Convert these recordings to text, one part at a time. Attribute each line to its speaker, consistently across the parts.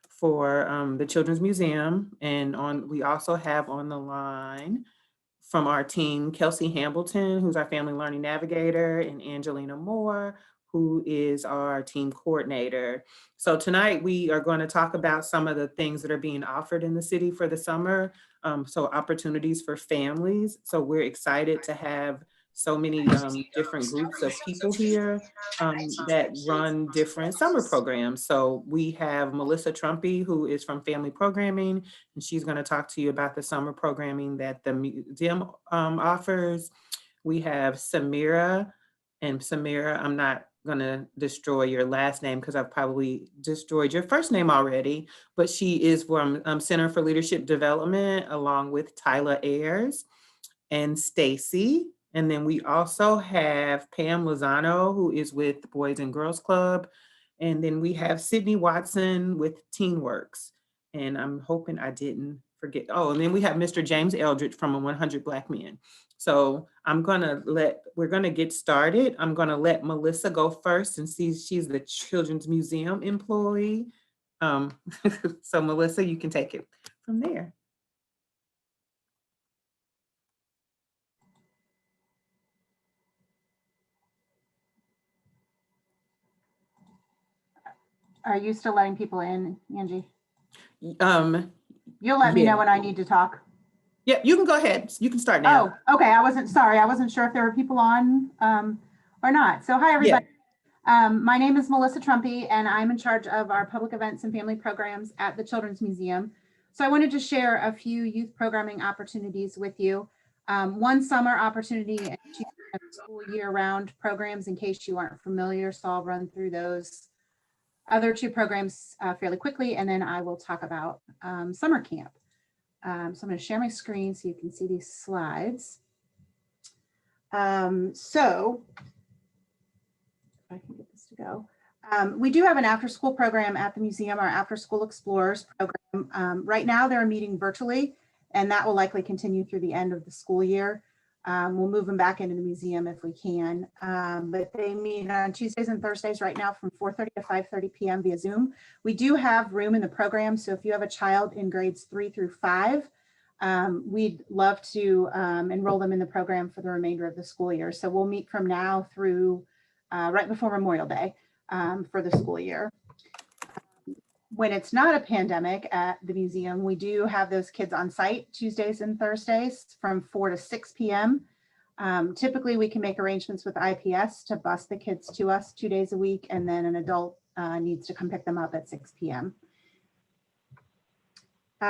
Speaker 1: for the Children's Museum. And we also have on the line from our team, Kelsey Hambleton, who's our Family Learning Navigator, and Angelina Moore, who is our team coordinator. So tonight we are going to talk about some of the things that are being offered in the city for the summer. So opportunities for families. So we're excited to have so many different groups of people here that run different summer programs. So we have Melissa Trumpy, who is from Family Programming, and she's going to talk to you about the summer programming that the museum offers. We have Samira, and Samira, I'm not going to destroy your last name because I've probably destroyed your first name already, but she is from Center for Leadership Development along with Tyler Ayers and Stacy. And then we also have Pam Lozano, who is with the Boys and Girls Club. And then we have Sydney Watson with TeenWorks. And I'm hoping I didn't forget. Oh, and then we have Mr. James Eldridge from 100 Black Men. So we're gonna get started. I'm gonna let Melissa go first and see she's the Children's Museum employee. So Melissa, you can take it from there.
Speaker 2: Are you still letting people in, Angie?
Speaker 1: You'll
Speaker 2: let me know when I need to talk.
Speaker 1: Yeah, you can go ahead. You can start now.
Speaker 2: Oh, okay. I wasn't sure if there were people on or not. So hi, everybody. Yeah. My name is Melissa Trumpy, and I'm in charge of our public events and family programs at the Children's Museum. So I wanted to share a few youth programming opportunities with you. One summer opportunity and two school year-round programs in case you aren't familiar. So I'll run through those other two programs fairly quickly, and then I will talk about summer camp. So I'm going to share my screen so you can see these slides. So if I can get this to go. We do have an after-school program at the museum, our After School Explorers program. Right now they're meeting virtually, and that will likely continue through the end of the school year. We'll move them back into the museum if we can, but they meet on Tuesdays and Thursdays right now from 4:30 to 5:30 p.m. via Zoom. We do have room in the program, so if you have a child in grades 3 through 5, we'd love to enroll them in the program for the remainder of the school year. So we'll meet from now through right before Memorial Day for the school year. When it's not a pandemic at the museum, we do have those kids on site Tuesdays and Thursdays from 4 to 6 p.m. Typically, we can make arrangements with IPS to bus the kids to us 2 days a week, and then an adult needs to come pick them up at 6 p.m.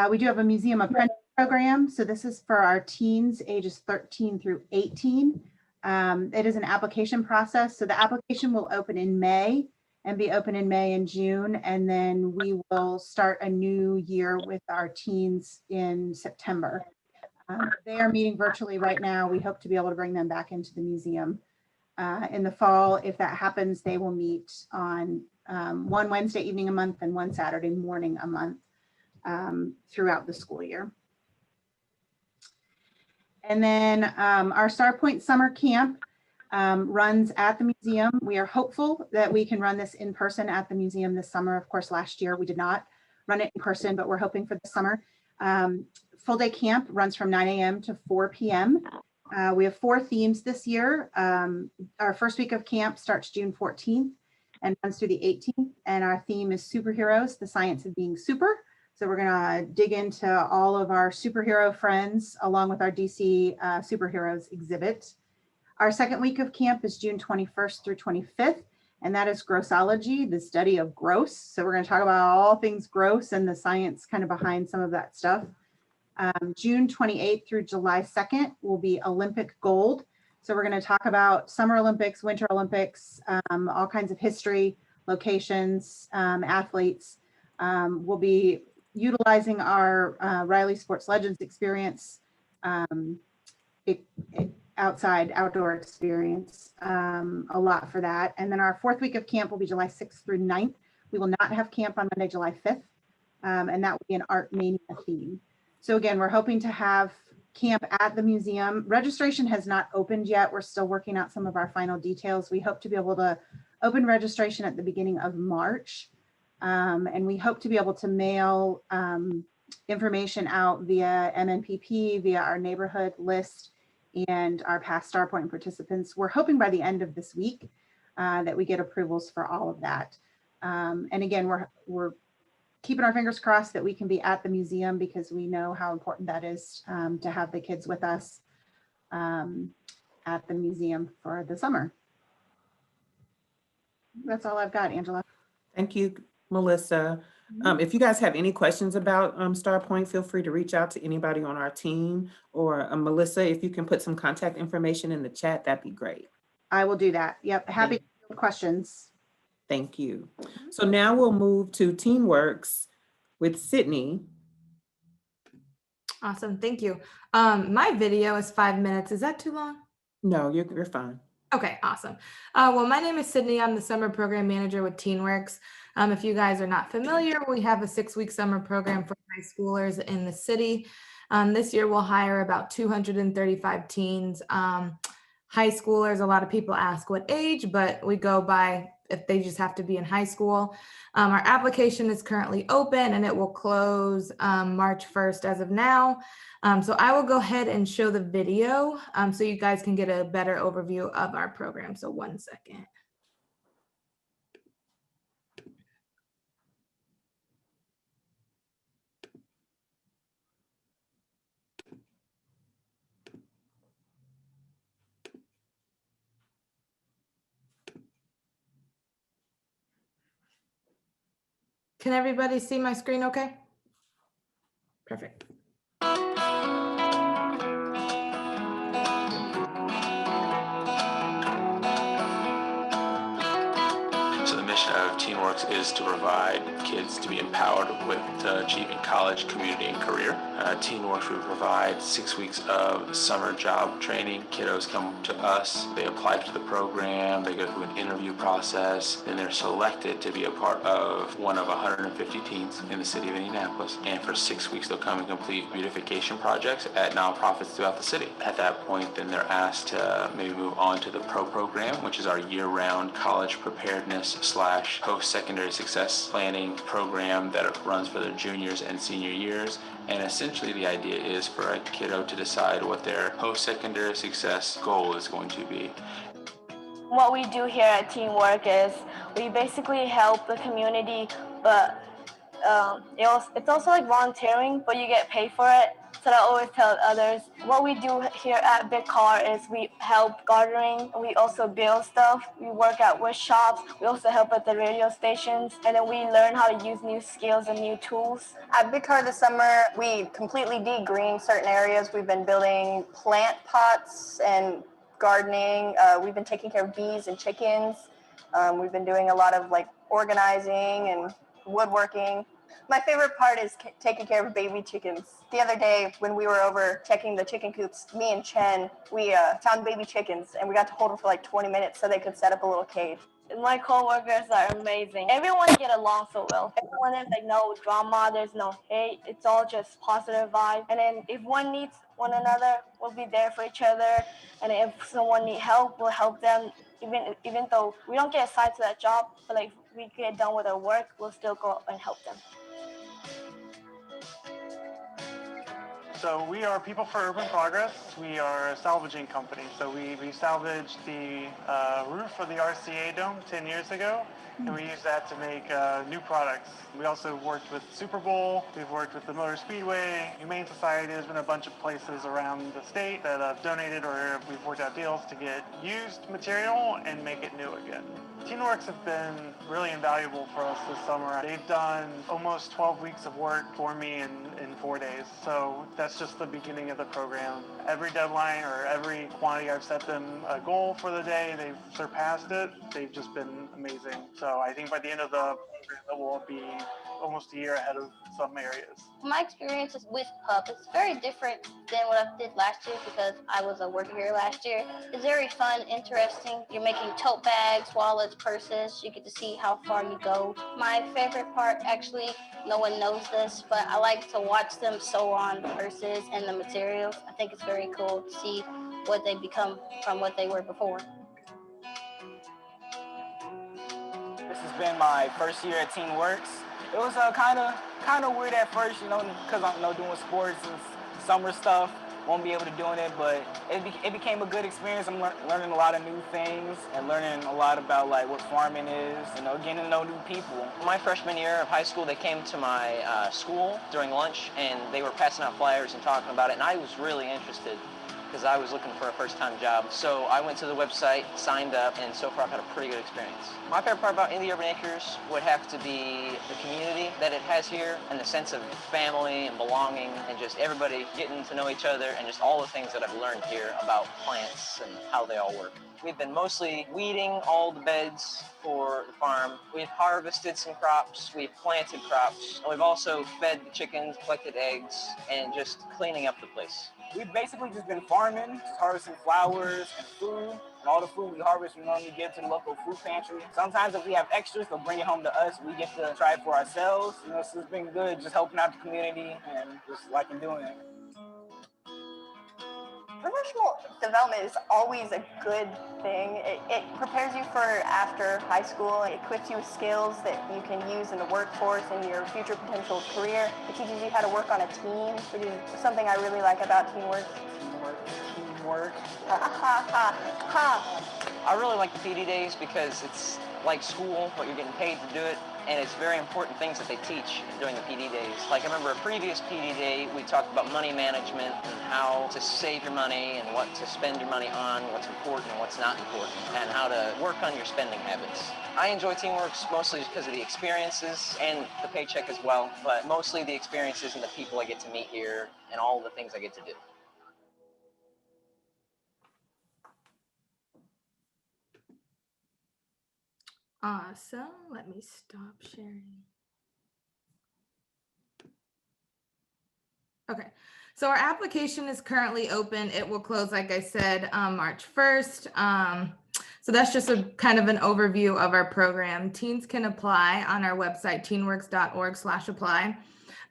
Speaker 2: We do have a museum apprentice program. So this is for our teens ages 13 through 18. It is an application process. So the application will open in May and be open in May and June. And then we will start a new year with our teens in September. They are meeting virtually right now. We hope to be able to bring them back into the museum in the fall. If that happens, they will meet on one Wednesday evening a month and one Saturday morning a month throughout the school year. And then our Starpoint summer camp runs at the museum. We are hopeful that we can run this in person at the museum this summer. Of course, last year we did not run it in person, but we're hoping for the summer. Full day camp runs from 9 a.m. to 4 p.m. We have 4 themes this year. Our first week of camp starts June 14th and runs through the 18th. And our theme is superheroes, the science of being super. So we're gonna dig into all of our superhero friends along with our DC superheroes exhibit. Our second week of camp is June 21st through 25th, and that is grossology, the study of gross. So we're gonna talk about all things gross and the science kind of behind some of that stuff. June 28th through July 2nd will be Olympic gold. So we're gonna talk about Summer Olympics, Winter Olympics, all kinds of history, locations, athletes. We'll be utilizing our Riley Sports Legends experience, outdoor experience, a lot for that. And then our fourth week of camp will be July 6th through 9th. We will not have camp on Monday, July 5th, and that will be an Art Mania theme. So again, we're hoping to have camp at the museum. Registration has not opened yet. We're still working out some of our final details. We hope to be able to open registration at the beginning of March. And we hope to be able to mail information out via MNPP, via our neighborhood list, and our past Starpoint participants. We're hoping by the end of this week that we get approvals for all of that. And again, we're keeping our fingers crossed that we can be at the museum, because we know how important that is to have the kids with us at the museum for the summer. That's all I've got, Angela.
Speaker 1: Thank you, Melissa. If you guys have any questions about Starpoint, feel free to reach out to anybody on our team, or Melissa, if you can put some contact information in the chat, that'd be great.
Speaker 2: I will do that. Yep, happy to field questions.
Speaker 1: Thank you. So now we'll move to TeamWorks with Sydney.
Speaker 3: Awesome, thank you. My video is 5 minutes. Is that too long?
Speaker 1: No, you're fine.
Speaker 3: Okay, awesome. Well, my name is Sydney. I'm the summer program manager with TeenWorks. If you guys are not familiar, we have a 6-week summer program for high schoolers in the city. This year we'll hire about 235 teens. High schoolers, a lot of people ask what age, but we go by if they just have to be in high school. Our application is currently open and it will close March 1st as of now. So I will go ahead and show the video so you guys can get a better overview of our program. So 1 second. Can everybody see my screen okay? Perfect.
Speaker 4: So the mission of TeenWorks is to provide kids to be empowered with achieving college, community, and career. TeenWorks will provide 6 weeks of summer job training. Kiddos come to us, they apply to the program, they go through an interview process, and they're selected to be a part of one of 150 teens in the city of Indianapolis. And for 6 weeks, they'll come and complete beautification projects at nonprofits throughout the city. At that point, then they're asked to maybe move on to the PRO program, which is our year-round college preparedness / post-secondary success planning program that runs for their juniors and senior years. And essentially the idea is for a kiddo to decide what their post-secondary success goal is going to be.
Speaker 5: What we do here at Teamwork is we basically help the community, but it's also like volunteering, but you get paid for it. So I always tell others, what we do here at Big Car is we help gardening. We also build stuff. We work at wood shops. We also help at the radio stations. And then we learn how to use new skills and new tools.
Speaker 6: At Big Car this summer, we completely de-green certain areas. We've been building plant pots and gardening. We've been taking care of bees and chickens. We've been doing a lot of like organizing and woodworking. My favorite part is taking care of baby chickens. The other day when we were over checking the chicken coops, me and Chen, we found baby chickens and we got to hold them for like 20 minutes so they could set up a little cage.
Speaker 5: My coworkers are amazing. Everyone get along so well. Everyone is like no drama, there's no hate. It's all just positive vibe. And then if one needs one another, we'll be there for each other. And if someone needs help, we'll help them. Even though we don't get assigned to that job, but like we get done with our work, we'll still go and help them.
Speaker 7: So we are People for Urban Progress. We are a salvaging company. So we salvaged the roof of the RCA Dome 10 years ago, and we use that to make new products. We also worked with Super Bowl. We've worked with the Motor Speedway, Humane Society. There's been a bunch of places around the state that have donated or we've worked out deals to get used material and make it new again. TeenWorks have been really invaluable for us this summer. They've done almost 12 weeks of work for me in 4 days. So that's just the beginning of the program. Every deadline or every quantity I've set them a goal for the day, they've surpassed it. They've just been amazing. So I think by the end of the program, it will be almost a year ahead of some areas.
Speaker 8: My experience with PUP is very different than what I did last year because I was a worker here last year. It's very fun, interesting. You're making tote bags, wallets, purses. You get to see how far you go. My favorite part, actually, no one knows this, but I like to watch them sew on the purses and the materials. I think it's very cool to see what they become from what they were before.
Speaker 7: This is
Speaker 9: been my first year at TeenWorks. It was kind of weird at first, you know, because I'm doing sports and summer stuff. Won't be able to doing it, but it became a good experience. I'm learning a lot of new things and learning a lot about like what farming is, you know, getting to know new people.
Speaker 10: My freshman year of high school, they came to my school during lunch and they were passing out flyers and talking about it, and I was really interested because I was looking for a first-time job. So I went to the website, signed up, and so far I've had a pretty good experience. My favorite part about Indie Urban Acres would have to be the community that it has here and the sense of family and belonging and just everybody getting to know each other and just all the things that I've learned here about plants and how they all work. We've been mostly weeding all the beds for the farm. We've harvested some crops, we've planted crops, and we've also fed the chickens, collected eggs, and just cleaning up the place.
Speaker 9: We've basically just been farming, just harvesting flowers and food. And all the food we harvest, we normally give to the local food pantry. Sometimes if we have extras, they'll bring it home to us. We get to try it for ourselves. You know, so it's been good just helping out the community and just liking doing it.
Speaker 6: Professional development is always a good thing. It prepares you for after high school. It equips you with skills that you can use in the workforce and your future potential career. It teaches you how to work on a team, which is something I really like about teamwork.
Speaker 9: Teamwork.
Speaker 10: I really like the PD days because it's like school, but you're getting paid to do it. And it's very important things that they teach during the PD days. Like I remember a previous PD day, we talked about money management and how to save your money and what to spend your money on, what's important and what's not important, and how to work on your spending habits. I enjoy TeenWorks mostly because of the experiences and the paycheck as well, but mostly the experiences and the people I get to meet here and all the things I get to do.
Speaker 3: Awesome. Let me stop sharing. Okay, so our application is currently open. It will close, like I said, March 1st. So that's just a kind of an overview of our program. Teens can apply on our website, teenworks.org/apply.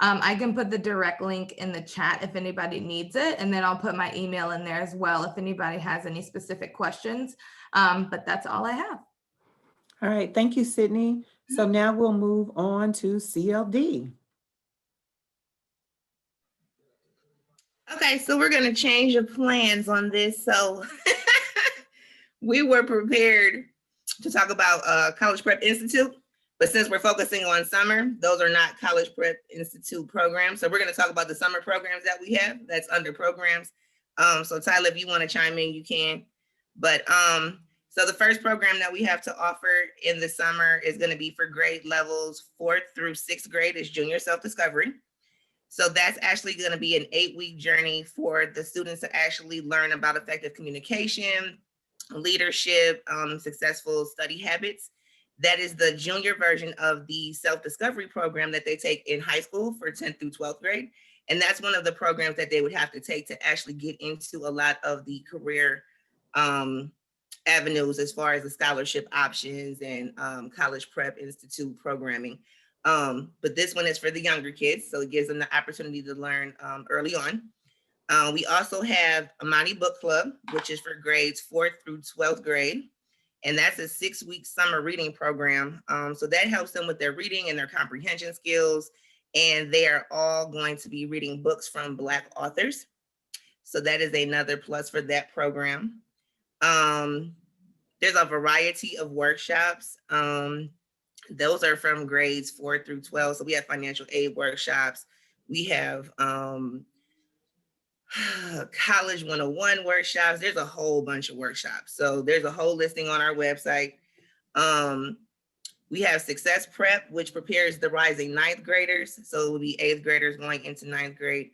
Speaker 3: I can put the direct link in the chat if anybody needs it, and then I'll put my email in there as well if anybody has any specific questions. But that's all I have.
Speaker 1: All right, thank you, Sydney. So now we'll move on to CLD.
Speaker 11: Okay, so we're going to change the plans on this. So we were prepared to talk about College Prep Institute, but since we're focusing on summer, those are not College Prep Institute programs. So we're going to talk about the summer programs that we have that's under programs. So Tyler, if you want to chime in, you can. But so the first program that we have to offer in the summer is going to be for grade levels 4th through 6th grade is junior self-discovery. So that's actually going to be an 8-week journey for the students to actually learn about effective communication, leadership, successful study habits. That is the junior version of the self-discovery program that they take in high school for 10th through 12th grade. And that's one of the programs that they would have to take to actually get into a lot of the career avenues as far as the scholarship options and College Prep Institute programming. But this one is for the younger kids, so it gives them the opportunity to learn early on. We also have Amani Book Club, which is for grades 4th through 12th grade. And that's a 6-week summer reading program. So that helps them with their reading and their comprehension skills. And they are all going to be reading books from Black authors. So that is another plus for that program. There's a variety of workshops. Those are from grades 4 through 12. So we have financial aid workshops. We have College 101 workshops. There's a whole bunch of workshops. So there's a whole listing on our website. We have Success Prep, which prepares the rising 9th graders. So it will be 8th graders going into 9th grade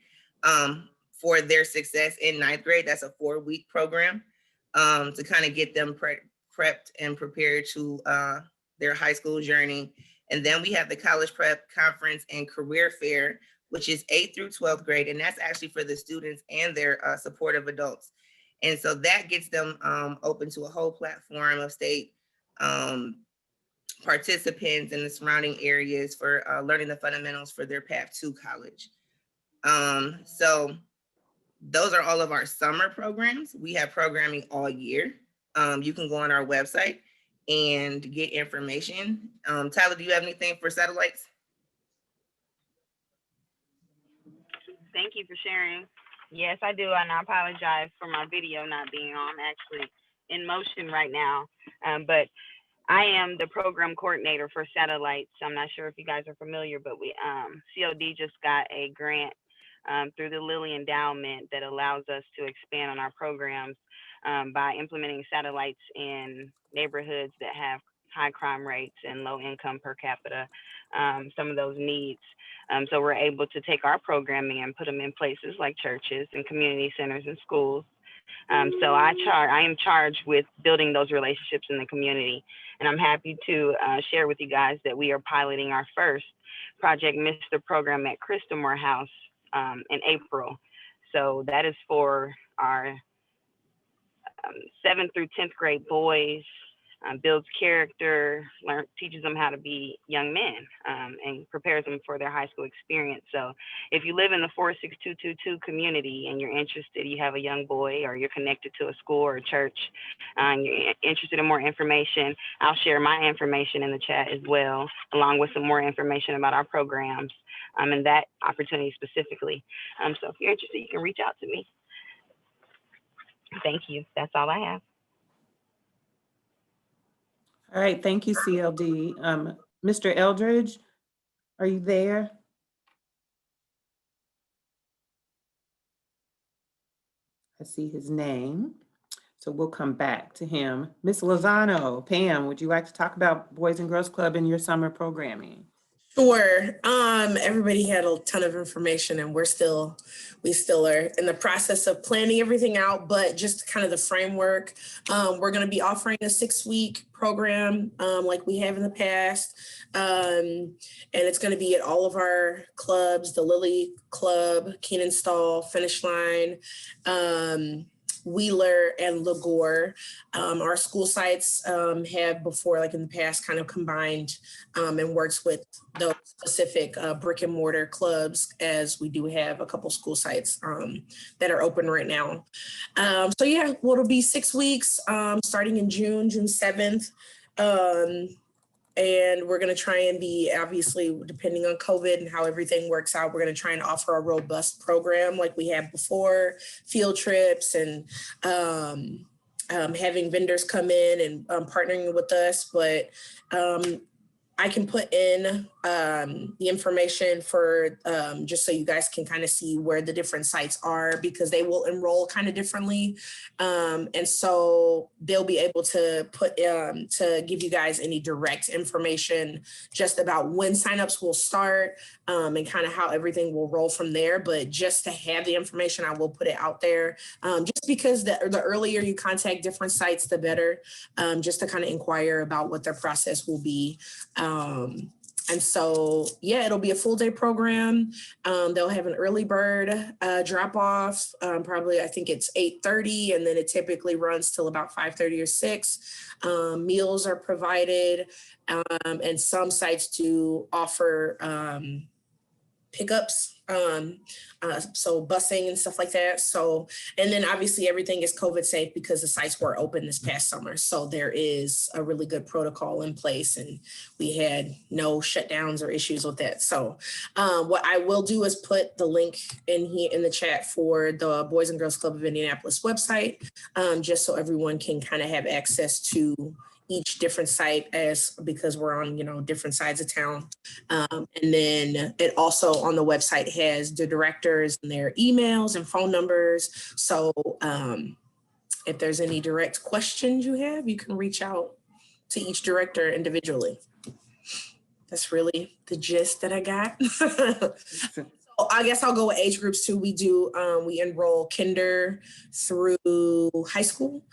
Speaker 11: for their success in 9th grade. That's a 4-week program to kind of get them prepped and prepared to their high school journey. And then we have the College Prep Conference and Career Fair, which is 8th through 12th grade. And that's actually for the students and their supportive adults. And so that gets them open to a whole platform of state participants in the surrounding areas for learning the fundamentals for their path to college. So those are all of our summer programs. We have programming all year. You can go on our website and get information. Tyler, do you have anything for satellites?
Speaker 12: Thank you for sharing. Yes, I do, and I apologize for my video not being on. I'm actually in motion right now, but I am the program coordinator for satellites. I'm not sure if you guys are familiar, but we COD just got a grant through the Lilly Endowment that allows us to expand on our programs by implementing satellites in neighborhoods that have high crime rates and low income per capita, some of those needs. So we're able to take our programming and put them in places like churches and community centers and schools. So I am charged with building those relationships in the community. And I'm happy to share with you guys that we are piloting our first Project Mr. program at Christamore House in April. So that is for our 7th through 10th grade boys, builds character, teaches them how to be young men, and prepares them for their high school experience. So if you live in the 46222 community and you're interested, you have a young boy or you're connected to a school or a church, and you're interested in more information, I'll share my information in the chat as well, along with some more information about our programs and that opportunity specifically. So if you're interested, you can reach out to me. Thank you. That's all I have.
Speaker 1: All right, thank you, CLD. Mr. Eldridge, are you there? I see his name, so we'll come back to him. Ms. Lozano, Pam, would you like to talk about Boys and Girls Club and your summer programming?
Speaker 13: Sure. Everybody had a ton of information, and we still are in the process of planning everything out, but just kind of the framework. We're going to be offering a 6-week program like we have in the past. And it's going to be at all of our clubs, the Lilly Club, Keenan-Stall, Finish Line, Wheeler, and Lagore. Our school sites have before, like in the past, kind of combined and works with those specific brick and mortar clubs, as we do have a couple school sites that are open right now. So yeah, well, it'll be 6 weeks starting in June 7th. And we're going to try and be, obviously, depending on COVID and how everything works out, we're going to try and offer a robust program like we had before, field trips and having vendors come in and partnering with us. But I can put in the information for just so you guys can kind of see where the different sites are, because they will enroll kind of differently. And so they'll be able to put to give you guys any direct information just about when signups will start and kind of how everything will roll from there. But just to have the information, I will put it out there just because the earlier you contact different sites, the better, just to kind of inquire about what their process will be. And so, yeah, it'll be a full day program. They'll have an early bird drop off. Probably, I think it's 8:30, and then it typically runs till about 5:30 or 6. Meals are provided, and some sites do offer pickups, so busing and stuff like that. So, and then obviously everything is COVID safe because the sites were open this past summer. So there is a really good protocol in place, and we had no shutdowns or issues with that. So what I will do is put the link in here in the chat for the Boys and Girls Club of Indianapolis website, just so everyone can kind of have access to each different site, because we're on, different sides of town. And then it also on the website has the directors and their emails and phone numbers. So if there's any direct questions you have, you can reach out to each director individually. That's really the gist that I got. So I guess I'll go with age groups too. We enroll kinder through high school.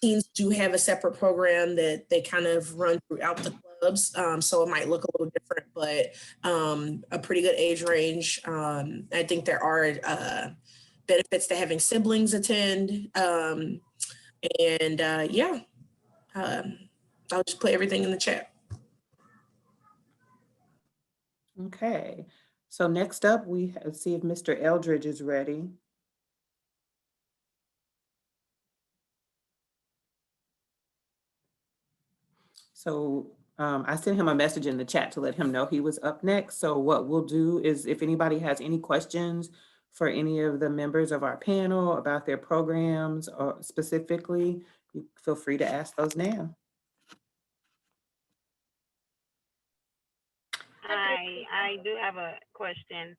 Speaker 13: Teens do have a separate program that they kind of run throughout the clubs. So it might look a little different, but a pretty good age range. I think there are benefits to having siblings attend. I'll just put everything in the chat.
Speaker 1: Okay, so next up, we see if Mr. Eldridge is ready. So I sent him a message in the chat to let him know he was up next. So what we'll do is if anybody has any questions for any of the members of our panel about their programs or specifically, you feel free to ask those now.
Speaker 12: I do have a question,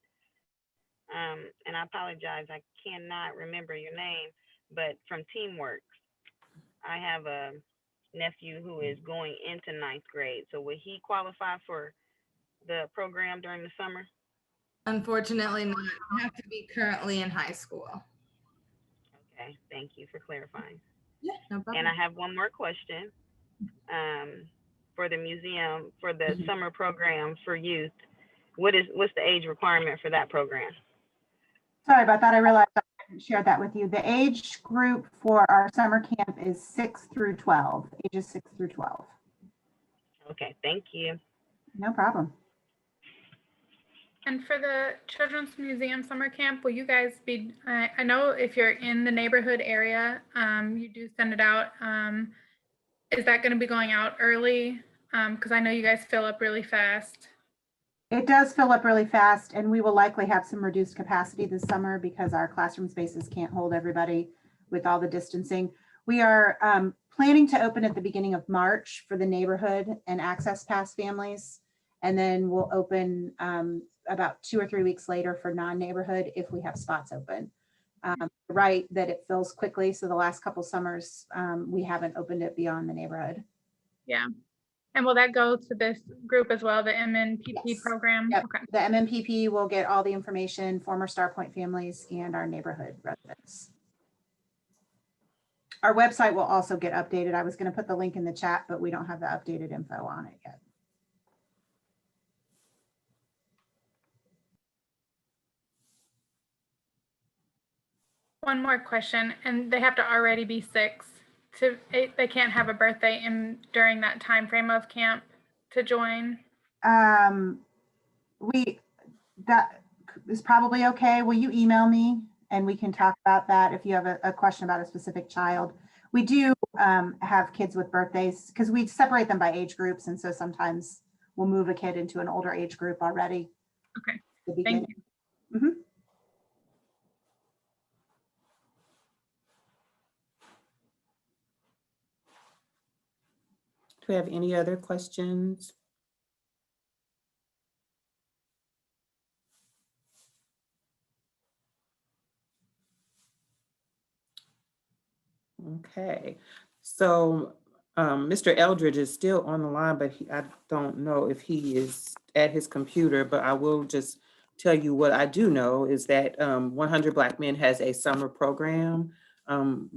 Speaker 12: and I apologize, I cannot remember your name, but from Teamworks, I have a nephew who is going into 9th grade. So would he qualify for the program during the summer?
Speaker 3: Unfortunately not. You have to be currently in high school.
Speaker 12: Okay, thank you for clarifying.
Speaker 3: Yeah, no problem.
Speaker 12: And I have one more question. For the museum, for the summer program for youth, what's the age requirement for that program?
Speaker 2: Sorry about that. I realized I hadn't shared that with you. The age group for our summer camp is 6 through 12, ages 6 through 12.
Speaker 12: Okay, thank you.
Speaker 2: No problem.
Speaker 14: And for the Children's Museum Summer Camp, will you guys be, I know if you're in the neighborhood area, you do send it out. Is that going to be going out early? Because I know you guys fill up really fast.
Speaker 2: It does fill up really fast, and we will likely have some reduced capacity this summer because our classroom spaces can't hold everybody with all the distancing. We are planning to open at the beginning of March for the neighborhood and access pass families. And then we'll open about 2 or 3 weeks later for non-neighborhood if we have spots open. Right, that it fills quickly. So the last couple summers, we haven't opened it beyond the neighborhood.
Speaker 14: Yeah. And will that go to this group as well, the MNPP
Speaker 2: Yes.
Speaker 14: program?
Speaker 2: Yep.
Speaker 14: Okay.
Speaker 2: The MNPP will get all the information, former Starpoint families and our neighborhood residents. Our website will also get updated. I was going to put the link in the chat, but we don't have the updated info on it yet.
Speaker 14: One more question, and they have to already be 6 they can't have a birthday during that time frame of camp to join.
Speaker 2: That is probably okay. Will you email me and we can talk about that if you have a question about a specific child? We do have kids with birthdays because we separate them by age groups, and so sometimes we'll move a kid into an older age group already.
Speaker 14: Okay,
Speaker 2: thank you.
Speaker 1: Do we have any other questions? Okay, so Mr. Eldridge is still on the line, but I don't know if he is at his computer, but I will just tell you what I do know is that 100 Black Men has a summer program.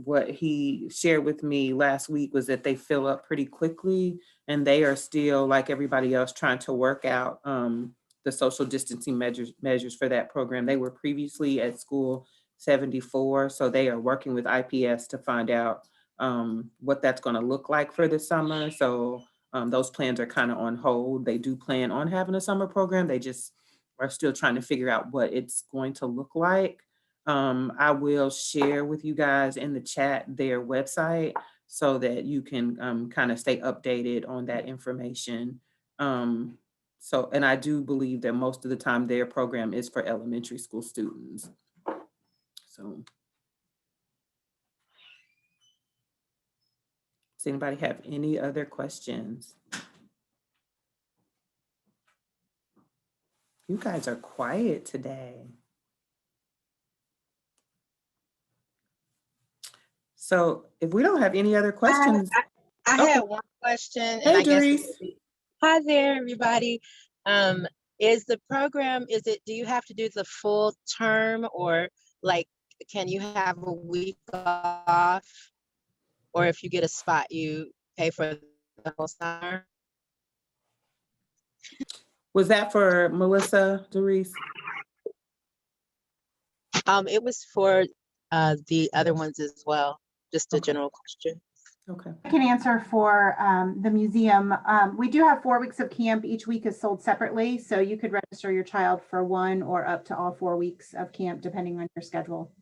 Speaker 1: What he shared with me last week was that they fill up pretty quickly and they are still, like everybody else, trying to work out the social distancing measures for that program. They were previously at school 74, so they are working with IPS to find out what that's going to look like for the summer. So those plans are kind of on hold. They do plan on having a summer program. They just are still trying to figure out what it's going to look like. I will share with you guys in the chat their website so that you can kind of stay updated on that information. And I do believe that most of the time their program is for elementary school students. So, does anybody have any other questions? You guys are quiet today. So if we don't have any other questions.
Speaker 15: I had one question.
Speaker 1: Hey,
Speaker 15: and
Speaker 1: Doris.
Speaker 15: Hi there, everybody. Is the program, do you have to do the full term, or like, can you have a week off? Or if you get a spot, you pay for the whole summer?
Speaker 1: Was that for Melissa, Doris?
Speaker 15: It was for the other ones as well, just a general question.
Speaker 1: Okay.
Speaker 2: I can answer for the museum. We do have 4 weeks of camp. Each week is sold separately, so you could register your child for 1 or up to all 4 weeks of camp, depending on your schedule.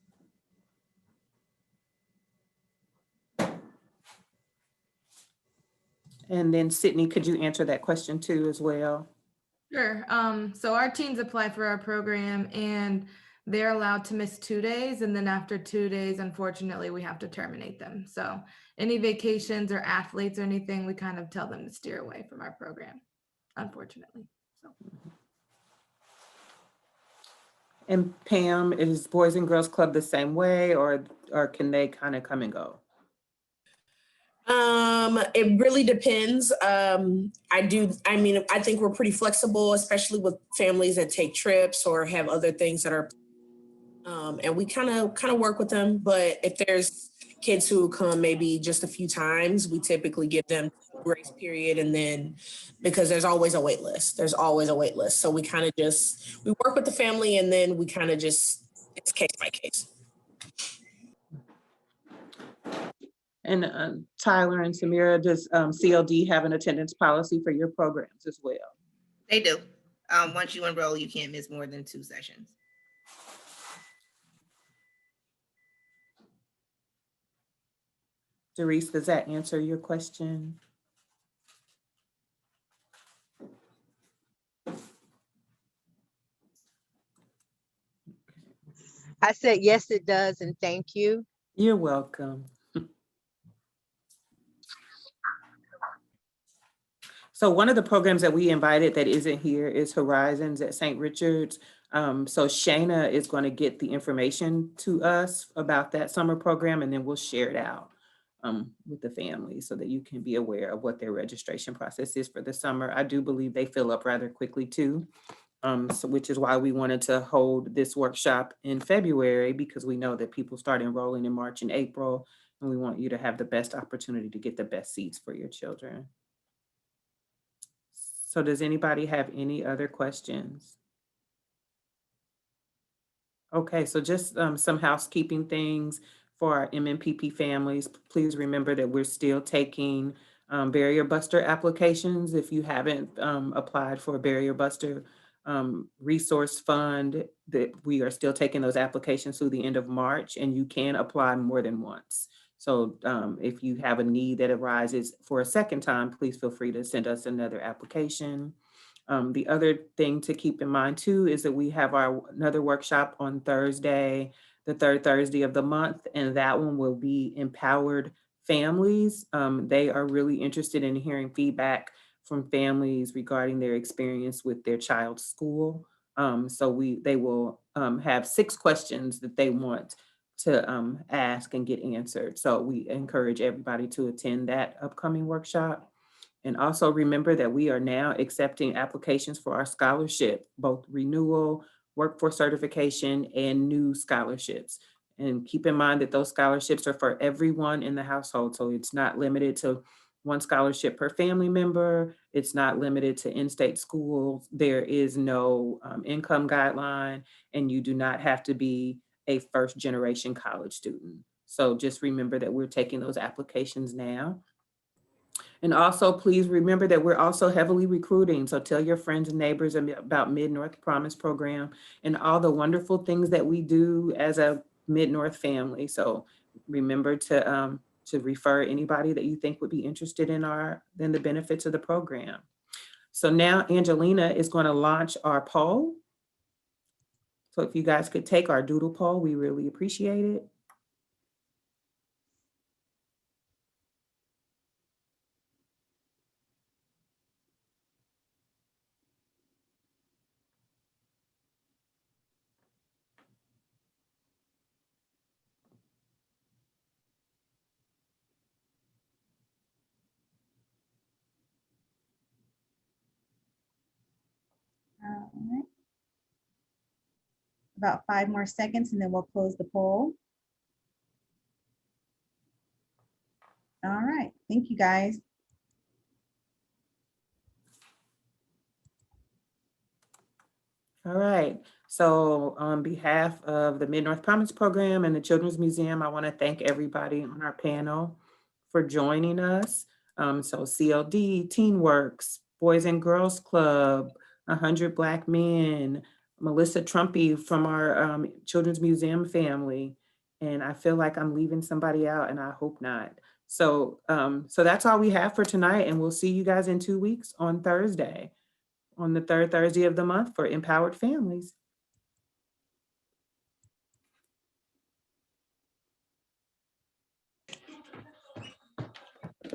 Speaker 1: And then Sydney, could you answer that question too as well?
Speaker 3: Sure. So our teens apply for our program and they're allowed to miss 2 days. And then after 2 days, unfortunately, we have to terminate them. So any vacations or athletes or anything, we kind of tell them to steer away from our program, unfortunately. So.
Speaker 1: And Pam, is Boys and Girls Club the same way, or can they kind of come and go?
Speaker 13: It really depends. I think we're pretty flexible, especially with families that take trips or have other things that are, and we kind of work with them. But if there's kids who come maybe just a few times, we typically give them a grace period. And then, because there's always a wait list, So we kind of we work with the family, and then we kind of it's case by case.
Speaker 1: And Tyler and Samira, does CLD have an attendance policy for your programs as well?
Speaker 11: They do. Once you enroll, you can't miss more than 2 sessions.
Speaker 1: Doris, does that answer your question?
Speaker 15: I said, yes, it does, and thank you.
Speaker 1: You're welcome. So one of the programs that we invited that isn't here is Horizons at St. Richard's. So Shayna is going to get the information to us about that summer program, and then we'll share it out with the family so that you can be aware of what their registration process is for the summer. I do believe they fill up rather quickly too, which is why we wanted to hold this workshop in February, because we know that people start enrolling in March and April, and we want you to have the best opportunity to get the best seats for your children. So does anybody have any other questions? Okay, so just some housekeeping things for our MMPP families. Please remember that we're still taking Barrier Buster applications. If you haven't applied for a Barrier Buster resource fund, that we are still taking those applications through the end of March, and you can apply more than once. So if you have a need that arises for a second time, please feel free to send us another application. The other thing to keep in mind too is that we have another workshop on Thursday, the third Thursday of the month, and that one will be Empowered Families. They are really interested in hearing feedback from families regarding their experience with their child's school. So they will have 6 questions that they want to ask and get answered. So we encourage everybody to attend that upcoming workshop. And also remember that we are now accepting applications for our scholarship, both renewal, workforce certification, and new scholarships. And keep in mind that those scholarships are for everyone in the household. So it's not limited to one scholarship per family member. It's not limited to in-state schools. There is no income guideline, and you do not have to be a first-generation college student. So just remember that we're taking those applications now. And also, please remember that we're also heavily recruiting. So tell your friends and neighbors about MidNorth Promise Program and all the wonderful things that we do as a MidNorth family. So remember to refer anybody that you think would be interested in the benefits of the program. So now Angelina is going to launch our poll. So if you guys could take our Doodle Poll, we really appreciate it.
Speaker 2: All right. About 5 more seconds and then we'll close the poll. All right, thank you guys.
Speaker 1: All right, so on behalf of the MidNorth Promise Program and the Children's Museum, I want to thank everybody on our panel for joining us. So CLD, TeenWorks, Boys and Girls Club, 100 Black Men, Melissa Trumpy from our Children's Museum family. And I feel like I'm leaving somebody out, and I hope not. So, so that's all we have for tonight, and we'll see you guys in 2 weeks on Thursday, on the third Thursday of the month for Empowered Families.